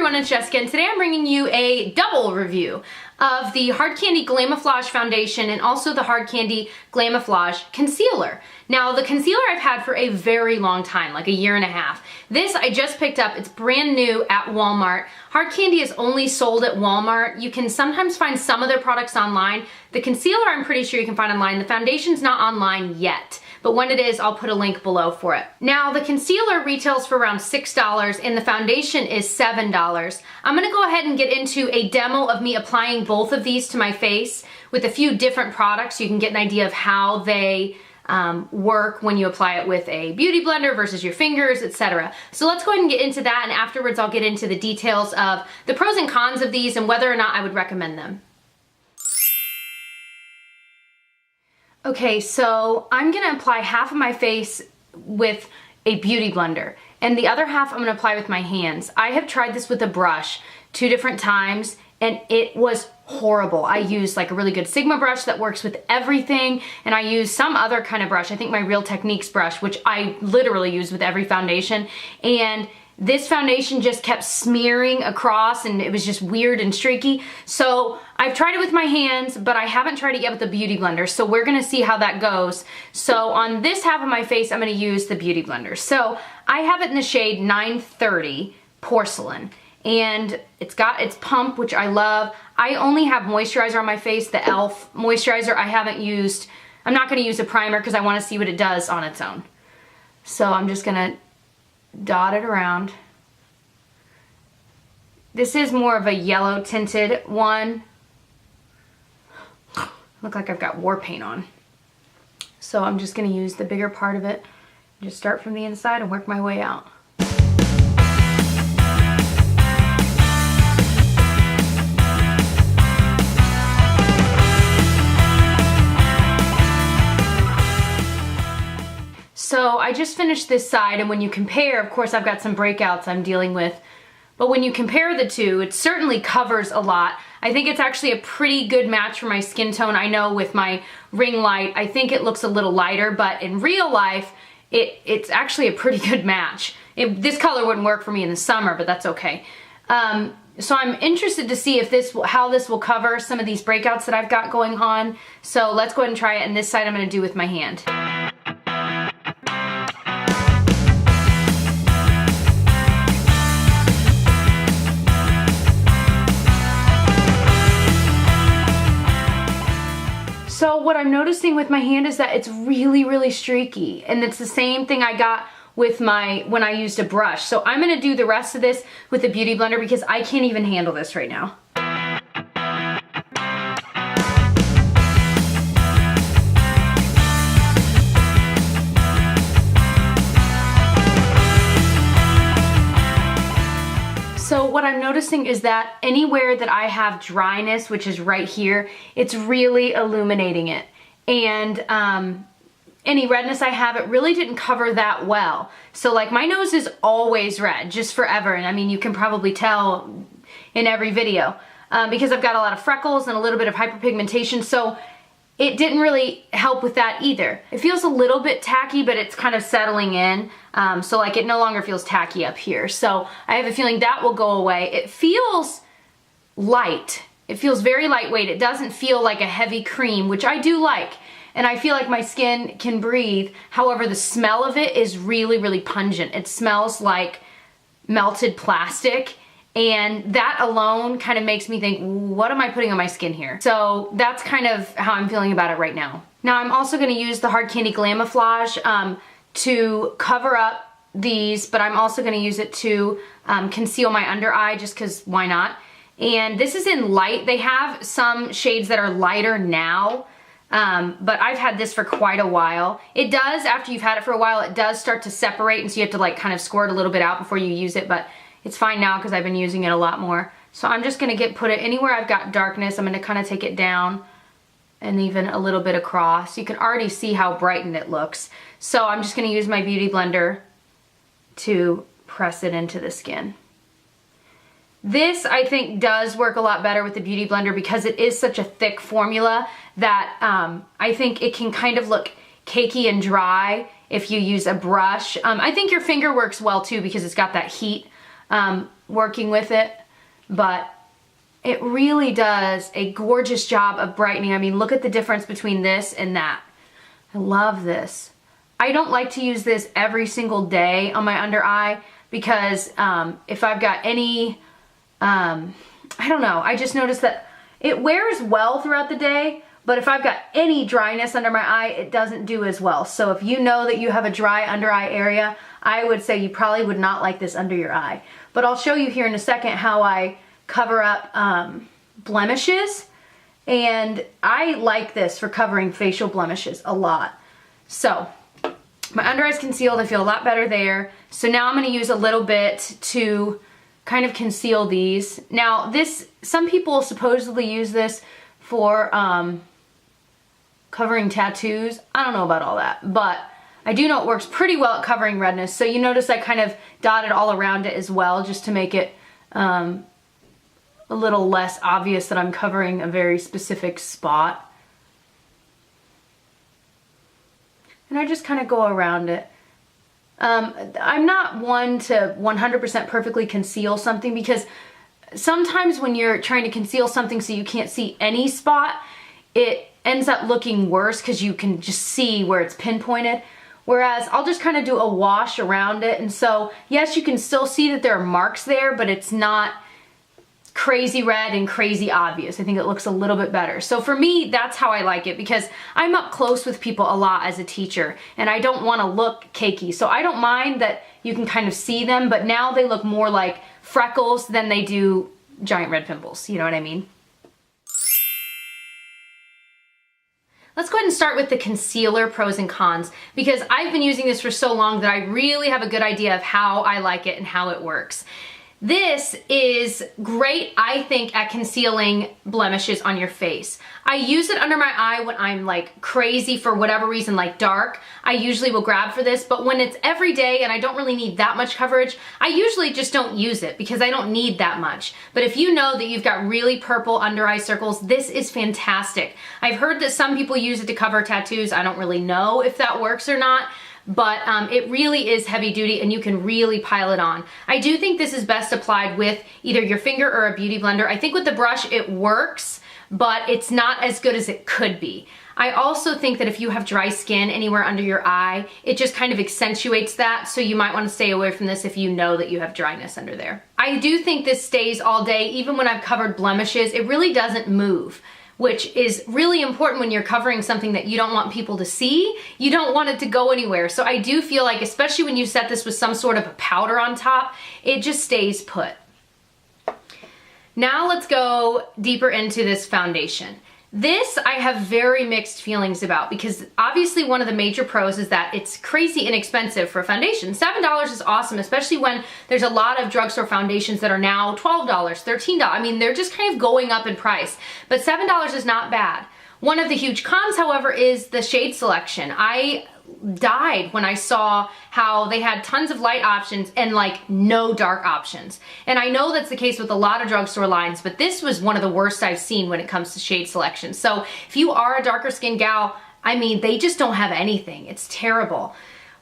everyone, it's Jessica, and today I'm bringing you a double review of the Hard Candy Glamoflauge foundation and also the Hard Candy Glamoflauge concealer. Now, the concealer I've had for a very long time, like a year and a half. This I just picked up. It's brand new at Walmart. Hard Candy is only sold at Walmart. You can sometimes find some of their products online. The concealer I'm pretty sure you can find online. The foundation's not online yet, but when it is, I'll put a link below for it. Now, the concealer retails for around $6 and the foundation is $7. I'm gonna go ahead and get into a demo of me applying both of these to my face with a few different products so you can get an idea of how they work when you apply it with a beauty blender versus your fingers, etc. So let's go ahead and get into that, and afterwards I'll get into the details of the pros and cons of these and whether or not I would recommend them. Okay, so I'm gonna apply half of my face with a beauty blender and the other half I'm gonna apply with my hands. I have tried this with a brush 2 different times and it was horrible. I used like a really good Sigma brush that works with everything, and I used some other kind of brush, I think my Real Techniques brush, which I literally use with every foundation, and this foundation just kept smearing across and it was just weird and streaky. So I've tried it with my hands, but I haven't tried it yet with the beauty blender, so we're gonna see how that goes. So on this half of my face, I'm gonna use the beauty blender. So I have it in the shade 930 Porcelain, and it's got its pump, which I love. I only have moisturizer on my face, the e.l.f. moisturizer. I haven't used, I'm not gonna use a primer because I wanna see what it does on its own. So I'm just gonna dot it around. This is more of a yellow tinted one. Look like I've got war paint on. So I'm just gonna use the bigger part of it. Just start from the inside and work my way out. So I just finished this side, and when you compare, of course I've got some breakouts I'm dealing with, but when you compare the two, it certainly covers a lot. I think it's actually a pretty good match for my skin tone. I know with my ring light, I think it looks a little lighter, but in real life, it's actually a pretty good match. This color wouldn't work for me in the summer, but that's okay. So I'm interested to see if how this will cover some of these breakouts that I've got going on. So let's go ahead and try it, and this side I'm gonna do with my hand. So what I'm noticing with my hand is that it's really, really streaky, and it's the same thing I got with when I used a brush. So I'm gonna do the rest of this with the beauty blender because I can't even handle this right now. So what I'm noticing is that anywhere that I have dryness, which is right here, it's really illuminating it. And any redness I have, it really didn't cover that well. So like my nose is always red, just forever. And I mean, you can probably tell in every video because I've got a lot of freckles and a little bit of hyperpigmentation. So it didn't really help with that either. It feels a little bit tacky, but it's kind of settling in. So like it no longer feels tacky up here. So I have a feeling that will go away. It feels light. It feels very lightweight. It doesn't feel like a heavy cream, which I do like. And I feel like my skin can breathe. However, the smell of it is really, really pungent. It smells like melted plastic. And that alone kind of makes me think, what am I putting on my skin here? So that's kind of how I'm feeling about it right now. Now I'm also gonna use the Hard Candy Glamoflauge to cover up these, but I'm also gonna use it to conceal my under eye just cause why not? And this is in light. They have some shades that are lighter now, but I've had this for quite a while. It does, after you've had it for a while, it does start to separate, and so you have to like kind of squirt a little bit out before you use it, but it's fine now because I've been using it a lot more. So I'm just gonna put it anywhere I've got darkness. I'm gonna kind of take it down and even a little bit across. You can already see how brightened it looks. So I'm just gonna use my beauty blender to press it into the skin. This, I think, does work a lot better with the beauty blender because it is such a thick formula that I think it can kind of look cakey and dry if you use a brush. I think your finger works well too because it's got that heat working with it, but it really does a gorgeous job of brightening. I mean, look at the difference between this and that. I love this. I don't like to use this every single day on my under eye because if I've got any, I don't know, I just noticed that it wears well throughout the day, but if I've got any dryness under my eye, it doesn't do as well. So if you know that you have a dry under eye area, I would say you probably would not like this under your eye. But I'll show you here in a second how I cover up blemishes, and I like this for covering facial blemishes a lot. So my under eye's concealed. I feel a lot better there. So now I'm going to use a little bit to kind of conceal these. Now this, some people supposedly use this for covering tattoos. I don't know about all that, but I do know it works pretty well at covering redness. So you notice I kind of dotted all around it as well, just to make it a little less obvious that I'm covering a very specific spot. And I just kind of go around it. I'm not one to 100% perfectly conceal something, because sometimes when you're trying to conceal something so you can't see any spot, it ends up looking worse because you can just see where it's pinpointed. Whereas I'll just kind of do a wash around it, and so yes, you can still see that there are marks there, but it's not crazy red and crazy obvious. I think it looks a little bit better. So for me, that's how I like it, because I'm up close with people a lot as a teacher and I don't want to look cakey. So I don't mind that you can kind of see them, but now they look more like freckles than they do giant red pimples. You know what I mean? Let's go ahead and start with the concealer pros and cons, because I've been using this for so long that I really have a good idea of how I like it and how it works. This is great, I think, at concealing blemishes on your face. I use it under my eye when I'm like crazy for whatever reason, like dark. I usually will grab for this, but when it's every day and I don't really need that much coverage, I usually just don't use it because I don't need that much. But if you know that you've got really purple under eye circles, this is fantastic. I've heard that some people use it to cover tattoos. I don't really know if that works or not. But it really is heavy duty and you can really pile it on. I do think this is best applied with either your finger or a beauty blender. I think with the brush it works, but it's not as good as it could be. I also think that if you have dry skin anywhere under your eye, it just kind of accentuates that, so you might want to stay away from this if you know that you have dryness under there. I do think this stays all day, even when I've covered blemishes. It really doesn't move, which is really important when you're covering something that you don't want people to see. You don't want it to go anywhere. So I do feel like, especially when you set this with some sort of a powder on top, it just stays put. Now let's go deeper into this foundation. This I have very mixed feelings about, because obviously one of the major pros is that it's crazy inexpensive for a foundation. $7 is awesome, especially when there's a lot of drugstore foundations that are now $12, $13. I mean, they're just kind of going up in price, but $7 is not bad. One of the huge cons, however, is the shade selection. I died when I saw how they had tons of light options and like no dark options. And I know that's the case with a lot of drugstore lines, but this was one of the worst I've seen when it comes to shade selection. So if you are a darker skinned gal, I mean, they just don't have anything. It's terrible.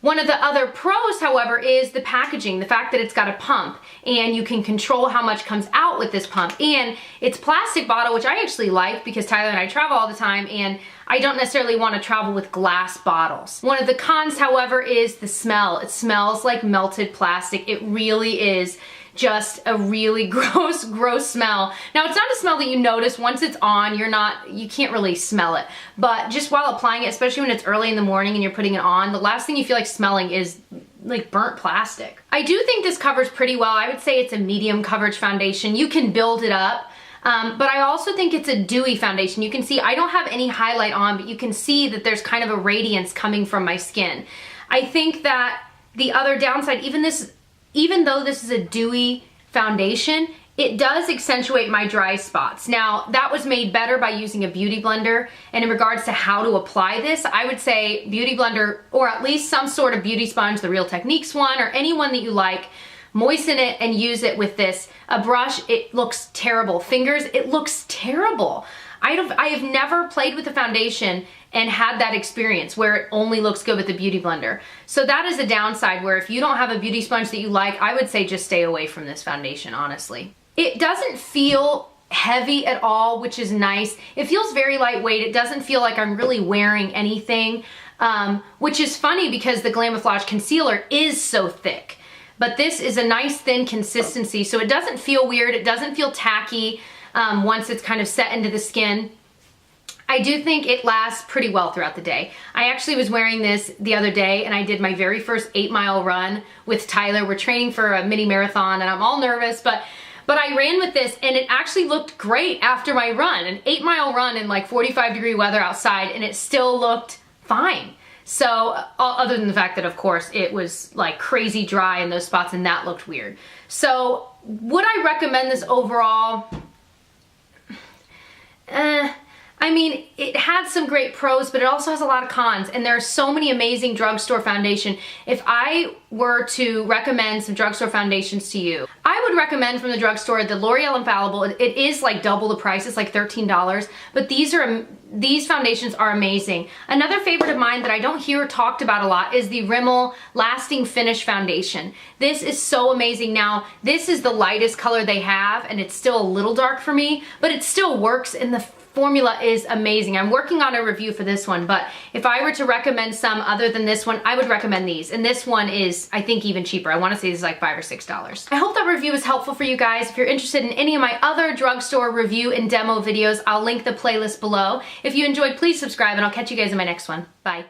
One of the other pros, however, is the packaging, the fact that it's got a pump and you can control how much comes out with this pump. And it's plastic bottle, which I actually like because Tyler and I travel all the time and I don't necessarily want to travel with glass bottles. One of the cons, however, is the smell. It smells like melted plastic. It really is just a really gross smell. Now, it's not a smell that you notice once it's on. You can't really smell it. But just while applying it, especially when it's early in the morning and you're putting it on, the last thing you feel like smelling is like burnt plastic. I do think this covers pretty well. I would say it's a medium coverage foundation. You can build it up. But I also think it's a dewy foundation. You can see I don't have any highlight on, but you can see that there's kind of a radiance coming from my skin. I think that the other downside, even though this is a dewy foundation, it does accentuate my dry spots. Now, that was made better by using a beauty blender, and in regards to how to apply this, I would say beauty blender, or at least some sort of beauty sponge, the Real Techniques one, or any one that you like, moisten it and use it with this. A brush, it looks terrible. Fingers, it looks terrible. I have never played with a foundation and had that experience where it only looks good with the Beauty Blender. So that is a downside where if you don't have a beauty sponge that you like, I would say just stay away from this foundation, honestly. It doesn't feel heavy at all, which is nice. It feels very lightweight. It doesn't feel like I'm really wearing anything, which is funny because the Glamoflauge concealer is so thick. But this is a nice thin consistency, so it doesn't feel weird. It doesn't feel tacky once it's kind of set into the skin. I do think it lasts pretty well throughout the day. I actually was wearing this the other day and I did my very first 8-mile run with Tyler. We're training for a mini marathon and I'm all nervous, but I ran with this and it actually looked great after my run. An 8-mile run in like 45-degree weather outside and it still looked fine. So other than the fact that of course it was like crazy dry in those spots and that looked weird. So would I recommend this overall? I mean, it had some great pros, but it also has a lot of cons, and there are so many amazing drugstore foundation. If I were to recommend some drugstore foundations to you, I would recommend from the drugstore the L'Oreal Infallible. It is like double the price, it's like $13, but these foundations are amazing. Another favorite of mine that I don't hear talked about a lot is the Rimmel Lasting Finish Foundation. This is so amazing. Now, this is the lightest color they have, and it's still a little dark for me, but it still works, and the formula is amazing. I'm working on a review for this one, but if I were to recommend some other than this one, I would recommend these. And this one is, I think, even cheaper. I want to say this is like $5 or $6. I hope that review was helpful for you guys. If you're interested in any of my other drugstore review and demo videos, I'll link the playlist below. If you enjoyed, please subscribe, and I'll catch you guys in my next one. Bye.